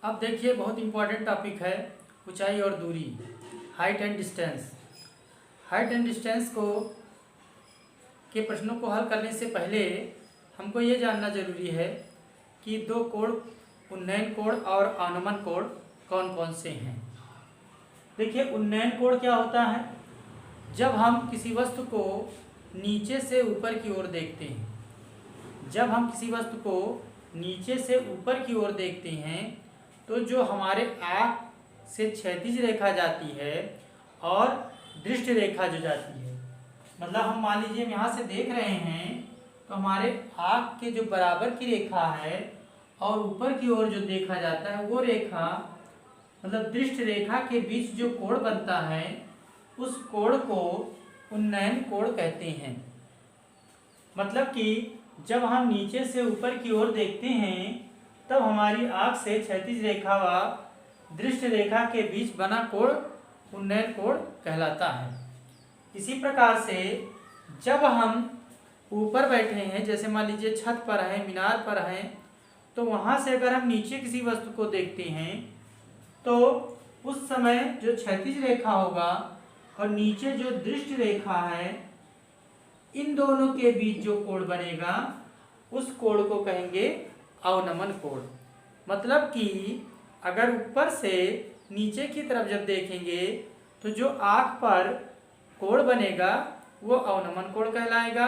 अब देखिए बहुत इम्पोर्टेंट टॉपिक है ऊंचाई और दूरी, height and distance. Height and distance को के प्रश्नों को हल करने से पहले हमको ये जानना जरूरी है कि दो कोण, उन्नयन कोण और अवनमन कोण कौन कौन से हैं। देखिए उन्नयन कोण क्या होता है? जब हम किसी वस्तु को नीचे से ऊपर की ओर देखते हैं, जब हम किसी वस्तु को नीचे से ऊपर की ओर देखते हैं तो जो हमारे आँख से क्षैतिज रेखा जाती है और दृष्टि रेखा जो जाती है, मतलब हम मान लीजिए हम यहाँ से देख रहे हैं तो हमारे आँख के जो बराबर की रेखा है और ऊपर की ओर जो देखा जाता है वो रेखा, मतलब दृष्टि रेखा के बीच जो कोण बनता है उस कोण को उन्नयन कोण कहते हैं। मतलब कि जब हम नीचे से ऊपर की ओर देखते हैं तब हमारी आँख से क्षैतिज रेखा व दृष्टि रेखा के बीच बना कोण उन्नयन कोण कहलाता है। इसी प्रकार से जब हम ऊपर बैठे हैं, जैसे मान लीजिए छत पर हैं, मीनार पर हैं, तो वहाँ से अगर हम नीचे किसी वस्तु को देखते हैं तो उस समय जो क्षैतिज रेखा होगा और नीचे जो दृष्टि रेखा है, इन दोनों के बीच जो कोण बनेगा उस कोण को कहेंगे अवनमन कोण। मतलब कि अगर ऊपर से नीचे की तरफ जब देखेंगे तो जो आँख पर कोण बनेगा वो अवनमन कोण कहलाएगा,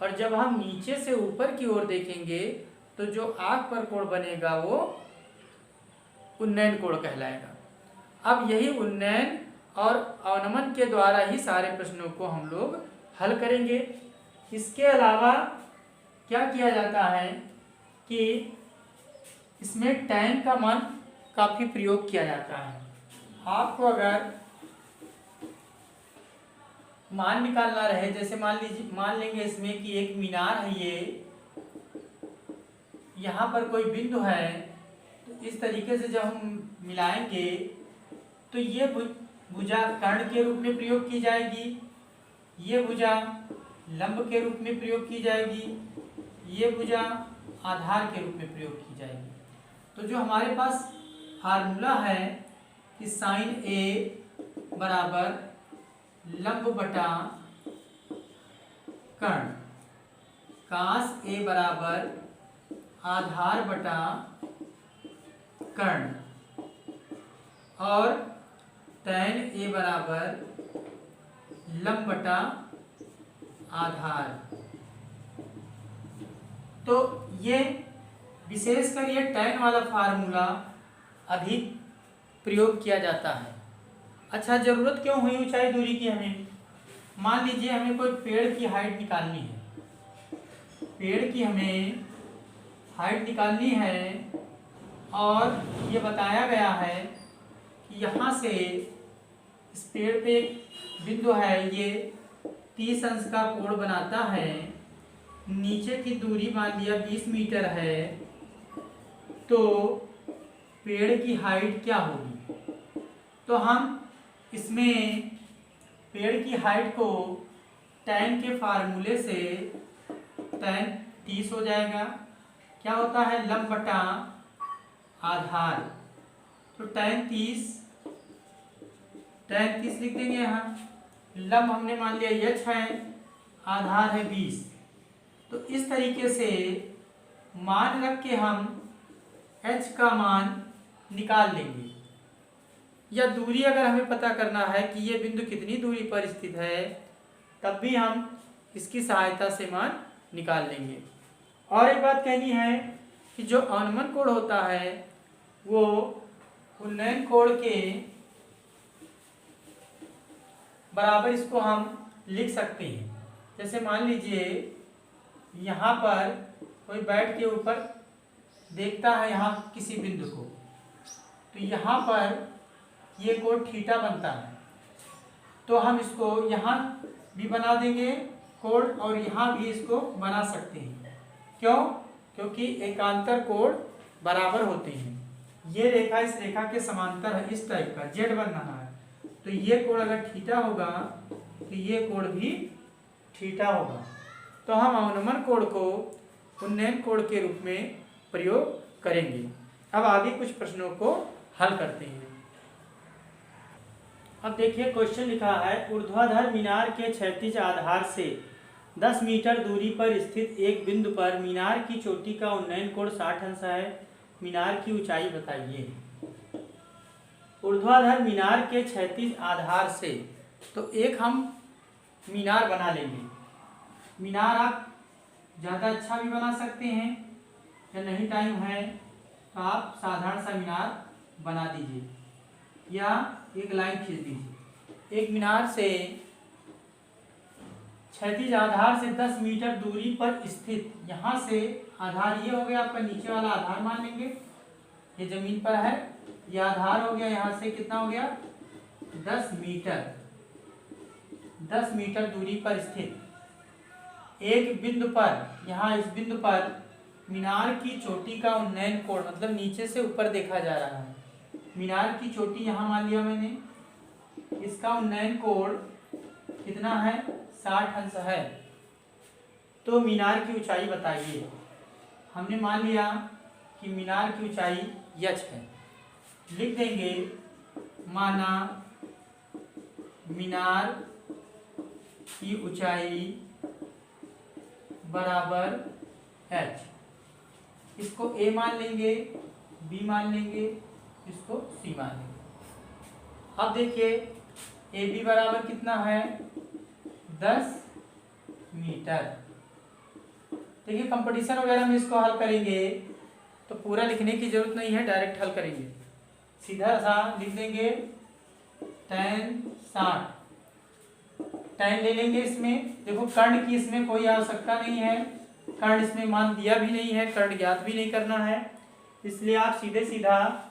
और जब हम नीचे से ऊपर की ओर देखेंगे तो जो आँख पर कोण बनेगा वो उन्नयन कोण कहलाएगा। अब यही उन्नयन और अवनमन के द्वारा ही सारे प्रश्नों को हम लोग हल करेंगे। इसके अलावा क्या किया जाता है कि इसमें tan का मान काफ़ी प्रयोग किया जाता है। आपको अगर मान निकालना रहे, जैसे मान लेंगे इसमें कि एक मीनार है, ये यहाँ पर कोई बिंदु है, तो इस तरीके से जब हम मिलाएंगे तो ये भुजा कर्ण के रूप में प्रयोग की जाएगी, ये भुजा लंब के रूप में प्रयोग की जाएगी, ये भुजा आधार के रूप में प्रयोग की जाएगी। तो जो हमारे पास फार्मूला है कि साइन ए बराबर लंब बटा कर्ण, कास ए बराबर आधार बटा कर्ण, और tan ए बराबर लंब बटा आधार। तो ये विशेषकर ये tan वाला फार्मूला अधिक प्रयोग किया जाता है। अच्छा, ज़रूरत क्यों हुई ऊंचाई दूरी की? हमें मान लीजिए हमें कोई पेड़ की हाइट निकालनी है, पेड़ की हमें हाइट निकालनी है और ये बताया गया है कि यहाँ से इस पेड़ पे एक बिंदु है, ये 30 अंश का कोण बनाता है, नीचे की दूरी मान लिया 20 मीटर है, तो पेड़ की हाइट क्या होगी? तो हम इसमें पेड़ की हाइट को tan के फार्मूले से tan 30 हो जाएगा। क्या होता है? लंब बटा आधार, तो tan 30 लिख देंगे यहाँ। लंब हमने मान लिया h है, आधार है 20। तो इस तरीके से मान रख के हम h का मान निकाल लेंगे। या दूरी अगर हमें पता करना है कि ये बिंदु कितनी दूरी पर स्थित है, तब भी हम इसकी सहायता से मान निकाल लेंगे। और एक बात कहनी है कि जो अवनमन कोण होता है वो उन्नयन कोण के बराबर इसको हम लिख सकते हैं। जैसे मान लीजिए यहाँ पर कोई बैठ के ऊपर देखता है यहाँ किसी बिंदु को, तो यहाँ पर ये कोण थीटा बनता है, तो हम इसको यहाँ भी बना देंगे कोण और यहाँ भी इसको बना सकते हैं। क्यों? क्योंकि एकांतर कोण बराबर होते हैं। ये रेखा इस रेखा के समांतर है, इस टाइप का जेड बन रहा है, तो ये कोण अगर थीटा होगा तो ये कोण भी थीटा होगा। तो हम अवनमन कोण को उन्नयन कोण के रूप में प्रयोग करेंगे। अब आगे कुछ प्रश्नों को हल करते हैं। अब देखिए क्वेश्चन लिखा है, ऊर्ध्वाधर मीनार के क्षैतिज आधार से 10 मीटर दूरी पर स्थित एक बिंदु पर मीनार की चोटी का उन्नयन कोण 60 अंश है। मीनार की ऊंचाई बताइए। ऊर्ध्वाधर मीनार के क्षैतिज आधार से, तो एक हम मीनार बना लेंगे। मीनार आप ज़्यादा अच्छा भी बना सकते हैं, या नहीं टाइम है तो आप साधारण सा मीनार बना दीजिए, या एक लाइन खींच दीजिए। एक मीनार से क्षैतिज आधार से 10 मीटर दूरी पर स्थित, यहाँ से आधार ये हो गया आपका, नीचे वाला आधार मान लेंगे, ये जमीन पर है, ये आधार हो गया, यहाँ से कितना हो गया 10 मीटर। 10 मीटर दूरी पर स्थित एक बिंदु पर, यहाँ इस बिंदु पर मीनार की चोटी का उन्नयन कोण, मतलब नीचे से ऊपर देखा जा रहा है। मीनार की चोटी यहाँ मान लिया मैंने, इसका उन्नयन कोण कितना है 60 अंश है। तो मीनार की ऊंचाई बताइए। हमने मान लिया कि मीनार की ऊंचाई h है, लिख देंगे माना मीनार की ऊंचाई बराबर h। इसको a मान लेंगे, b मान लेंगे, इसको c मान लेंगे। अब देखिए ए बी बराबर कितना है 10 मीटर। देखिए कंपटीशन वगैरह में इसको हल करेंगे तो पूरा लिखने की जरूरत नहीं है, डायरेक्ट हल करेंगे। सीधा सा लिख देंगे tan 60। tan ले लेंगे इसमें, देखो कर्ण की इसमें कोई आवश्यकता नहीं है, कर्ण इसमें मान दिया भी नहीं है, कर्ण ज्ञात भी नहीं करना है, इसलिए आप सीधे सीधा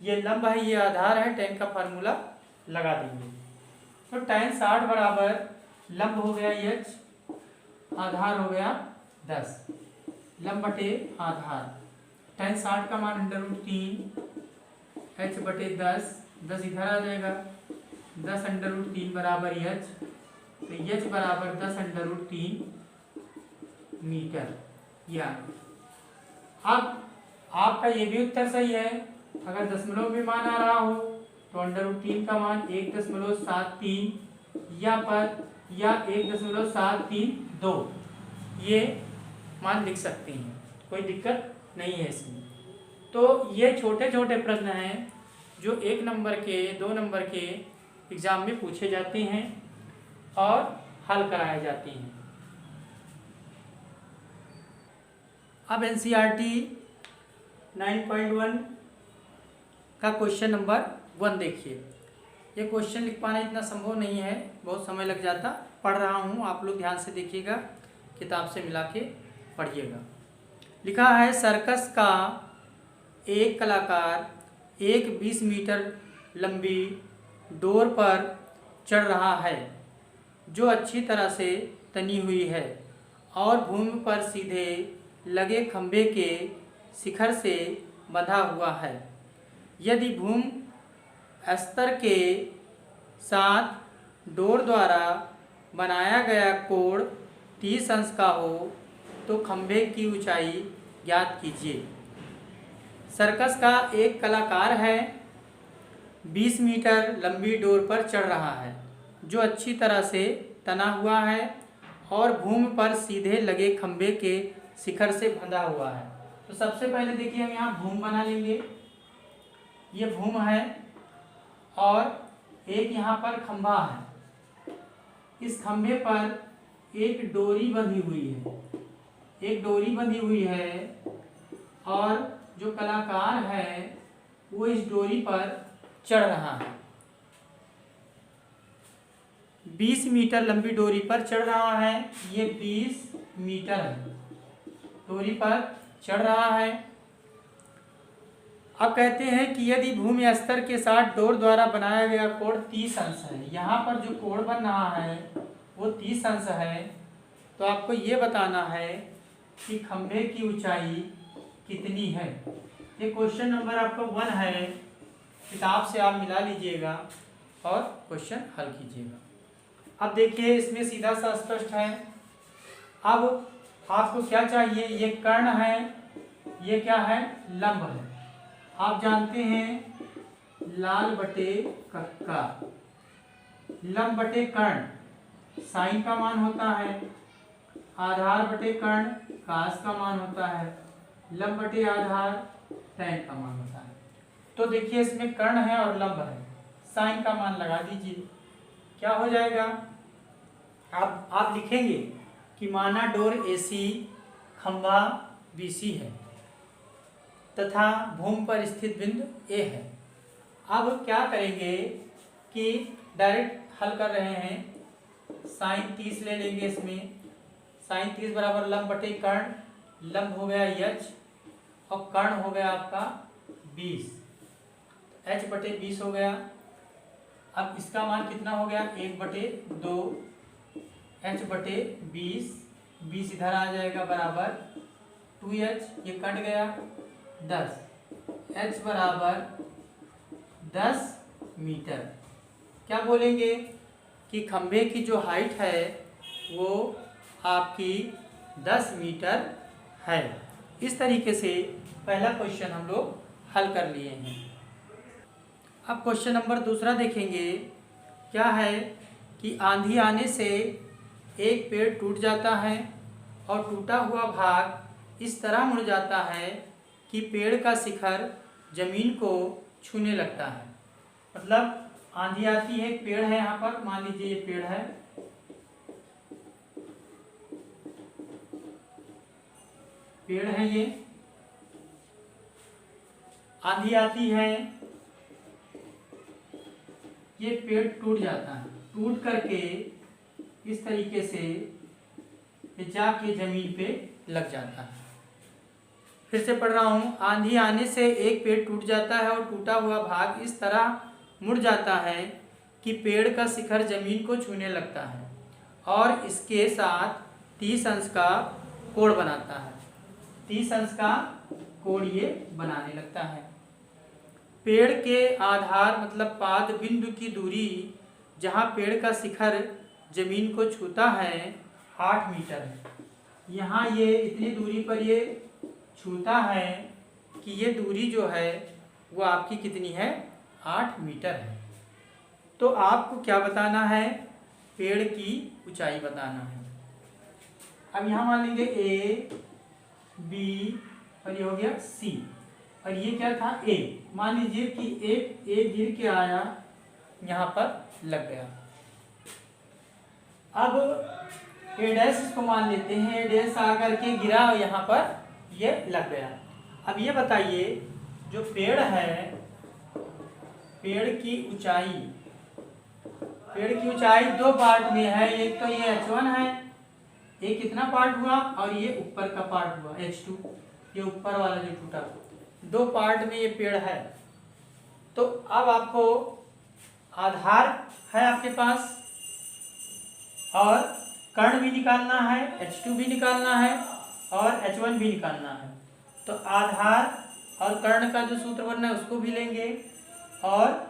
ये लंब है ये आधार है, tan का फार्मूला लगा देंगे। तो tan 60 बराबर लंब हो गया h, आधार हो गया 10, लंब बटे आधार। tan 60 का मान √3 h बटे 10, 10 इधर आ जाएगा, 10 √3 बराबर h, तो h बराबर 10 √3 मीटर। या अब आपका ये भी उत्तर सही है। अगर दशमलव में मान आ रहा हो तो √3 का मान 1.73 या 1.732 ये मान लिख सकते हैं, कोई दिक्कत नहीं है इसमें। तो ये छोटे छोटे प्रश्न हैं जो 1 नंबर के 2 नंबर के एग्जाम में पूछे जाते हैं और हल कराए जाते हैं। अब NCERT 9.1 का क्वेश्चन नंबर 1 देखिए। ये क्वेश्चन लिख पाना इतना संभव नहीं है, बहुत समय लग जाता। पढ़ रहा हूँ, आप लोग ध्यान से देखिएगा, किताब से मिला के पढ़िएगा। लिखा है सर्कस का एक कलाकार एक 20 मीटर लंबी डोर पर चढ़ रहा है जो अच्छी तरह से तनी हुई है और भूमि पर सीधे लगे खंभे के शिखर से बंधा हुआ है। यदि भूमि स्तर के साथ डोर द्वारा बनाया गया कोण 30 अंश का हो तो खंभे की ऊंचाई ज्ञात कीजिए। सर्कस का एक कलाकार है, 20 मीटर लंबी डोर पर चढ़ रहा है जो अच्छी तरह से तना हुआ है और भूमि पर सीधे लगे खंभे के शिखर से बंधा हुआ है। तो सबसे पहले देखिए हम यहाँ भूमि बना लेंगे। ये भूमि है और एक यहाँ पर खंभा है, इस खंभे पर एक डोरी बंधी हुई है, एक डोरी बंधी हुई है और जो कलाकार है वो इस डोरी पर चढ़ रहा है। 20 मीटर लंबी डोरी पर चढ़ रहा है, ये 20 मीटर है, डोरी पर चढ़ रहा है। अब कहते हैं कि यदि भूमि स्तर के साथ डोर द्वारा बनाया गया कोण 30 अंश है, यहाँ पर जो कोण बन रहा है वो 30 अंश है, तो आपको ये बताना है कि खंभे की ऊंचाई कितनी है। ये क्वेश्चन नंबर आपका 1 है, किताब से आप मिला लीजिएगा और क्वेश्चन हल कीजिएगा। अब देखिए इसमें सीधा सा स्पष्ट है। अब आपको क्या चाहिए, ये कर्ण है, ये क्या है लंब है। आप जानते हैं लाल बटे कक्का, लंब बटे कर्ण साइन का मान होता है, आधार बटे कर्ण कास का मान होता है, लंब बटे आधार टैन का मान होता है। तो देखिए इसमें कर्ण है और लंब है, साइन का मान लगा दीजिए, क्या हो जाएगा। आप लिखेंगे कि माना डोर AC खंभा BC है तथा भूमि पर स्थित बिंदु A है। अब क्या करेंगे कि डायरेक्ट हल कर रहे हैं, साइन 30 ले लेंगे इसमें, साइन 30 बराबर लंब बटे कर्ण, लंब हो गया H और कर्ण हो गया आपका 20, H बटे 20 हो गया। अब इसका मान कितना हो गया 1/2, H बटे 20, 20 इधर आ जाएगा बराबर 2H, ये कट गया 10, H बराबर 10 मीटर। क्या बोलेंगे कि खंभे की जो हाइट है वो आपकी 10 मीटर है। इस तरीके से पहला क्वेश्चन हम लोग हल कर लिए हैं। अब क्वेश्चन नंबर दूसरा देखेंगे। क्या है कि आंधी आने से एक पेड़ टूट जाता है और टूटा हुआ भाग इस तरह मुड़ जाता है कि पेड़ का शिखर जमीन को छूने लगता है। मतलब आंधी आती है, एक पेड़ है यहाँ पर, मान लीजिए ये पेड़ है, पेड़ है ये, आंधी आती है, ये पेड़ टूट जाता है, टूट करके इस तरीके से ये जाके जमीन पे लग जाता है। फिर से पढ़ रहा हूँ, आंधी आने से एक पेड़ टूट जाता है और टूटा हुआ भाग इस तरह मुड़ जाता है कि पेड़ का शिखर जमीन को छूने लगता है और इसके साथ 30 अंश का कोण बनाता है, 30 अंश का कोण ये बनाने लगता है। पेड़ के आधार मतलब पाद बिंदु की दूरी जहाँ पेड़ का शिखर जमीन को छूता है 8 मीटर है। यहाँ ये इतनी दूरी पर ये छूता है कि ये दूरी जो है वो आपकी कितनी है, 8 मीटर है। तो आपको क्या बताना है, पेड़ की ऊंचाई बताना है। अब यहाँ मान लेंगे A, B और ये हो गया C और ये क्या था A। मान लीजिए कि A गिर के आया, यहाँ पर लग गया। अब A' इसको मान लेते हैं, A' आकर के गिरा और यहाँ पर ये लग गया। अब ये बताइए जो पेड़ है, पेड़ की ऊंचाई दो पार्ट में है। एक तो ये H1 है, ये कितना पार्ट हुआ, और ये ऊपर का पार्ट हुआ H2, ये ऊपर वाला जो टूटा, दो पार्ट में ये पेड़ है। तो अब आपको आधार है आपके पास और कर्ण भी निकालना है, H2 भी निकालना है और H1 भी निकालना है। तो आधार और कर्ण का जो सूत्र बनना है उसको भी लेंगे और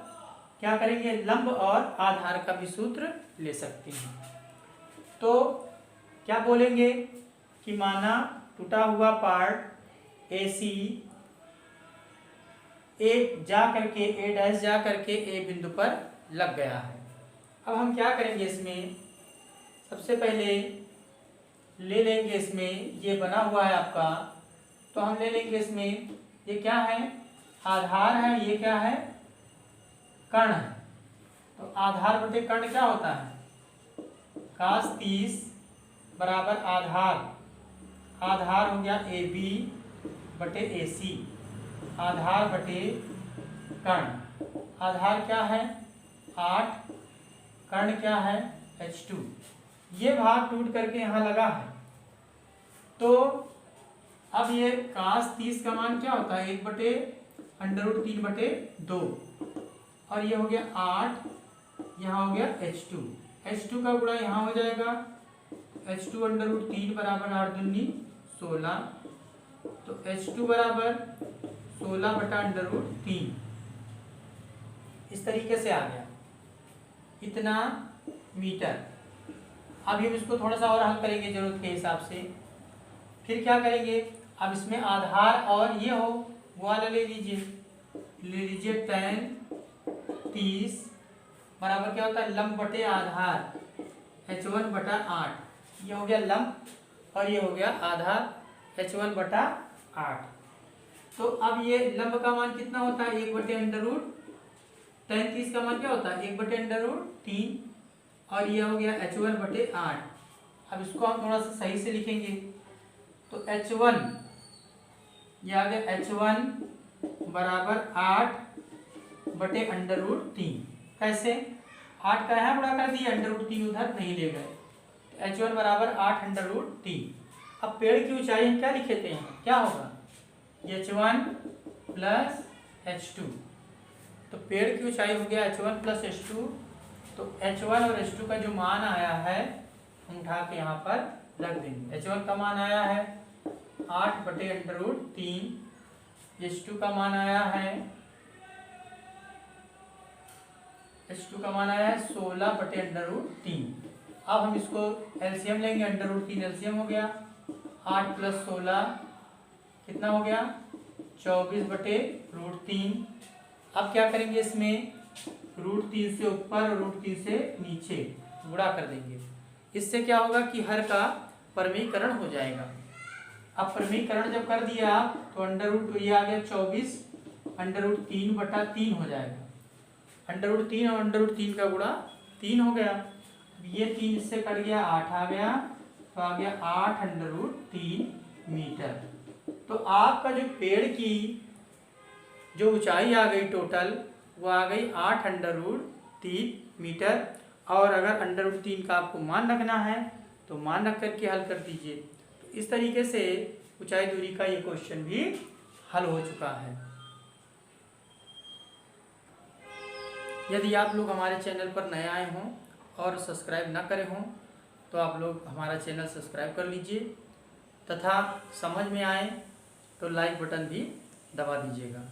क्या करेंगे, लंब और आधार का भी सूत्र ले सकते हैं। तो क्या बोलेंगे कि माना टूटा हुआ पार्ट AC A जा करके A बिंदु पर लग गया है। अब हम क्या करेंगे, इसमें सबसे पहले ले लेंगे, इसमें ये बना हुआ है आपका, तो हम ले लेंगे इसमें, ये क्या है, आधार है, ये क्या है, कर्ण है। तो आधार बटे कर्ण क्या होता है, cos 30 बराबर आधार हो गया AB बटे AC, आधार बटे कर्ण। आधार क्या है 8, कर्ण क्या है H2। ये भाग टूट करके यहाँ लगा है। तो अब ये cos 30 का मान क्या होता है, 1/√3/2 और ये हो गया 8, यहाँ हो गया H2 का गुणा यहाँ हो जाएगा, H2/√3 बराबर 8 दूनी 16, तो H2 बराबर 16/√3। इस तरीके से आ गया इतना मीटर। अभी हम इसको थोड़ा सा और हल करेंगे जरूरत के हिसाब से। फिर क्या करेंगे, अब इसमें आधार और ये हो वो वाला ले लीजिए, ले लीजिए tan 30 बराबर क्या होता है, लंब बटे आधार h1/8। ये हो गया लंब और ये हो गया आधार h1/8। तो अब ये लंब का मान कितना होता है, 1/√। tan 30 का मान क्या होता है, 1/√3। और ये हो गया h1/8। अब इसको हम थोड़ा सा सही से लिखेंगे तो h1 ये आ गया h1 बराबर 8/√3। कैसे, 8 का यहाँ गुणा कर दिए, √3 उधर नहीं ले गए, तो h1 बराबर 8√3। अब पेड़ की ऊंचाई हम क्या लिखे थे, क्या होगा, h1 प्लस h2। तो पेड़ की ऊंचाई हो गया h1 प्लस h2। तो h1 और h2 का जो मान आया है हम उठा के यहाँ पर रख देंगे। h1 का मान आया है 8/√3, h2 का मान आया है 16/√3। अब हम इसको एलसीएम लेंगे, √3 एलसीएम हो गया, 8 प्लस 16 कितना हो गया, 24/√3। अब क्या करेंगे, इसमें √3 से ऊपर और √3 से नीचे गुणा कर देंगे। इससे क्या होगा कि हर का परमीकरण हो जाएगा। अब परमीकरण जब कर दिया तो ये आ गया 24 √3/3 हो जाएगा। √3 और √3 का गुणा 3 हो गया। ये 3 इससे कट गया, 8 आ गया, तो आ गया 8√3 मीटर। तो आपका जो पेड़ की जो ऊंचाई आ गई टोटल, वो आ गई 8√3 मीटर। और अगर √3 का आपको मान रखना है तो मान रख करके हल कर दीजिए। तो इस तरीके से ऊंचाई दूरी का ये क्वेश्चन भी हल हो चुका है। यदि आप लोग हमारे चैनल पर नए आए हों और सब्सक्राइब ना करे हों तो आप लोग हमारा चैनल सब्सक्राइब कर लीजिए, तथा समझ में आए तो लाइक बटन भी दबा दीजिएगा।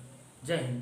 जय हिंद।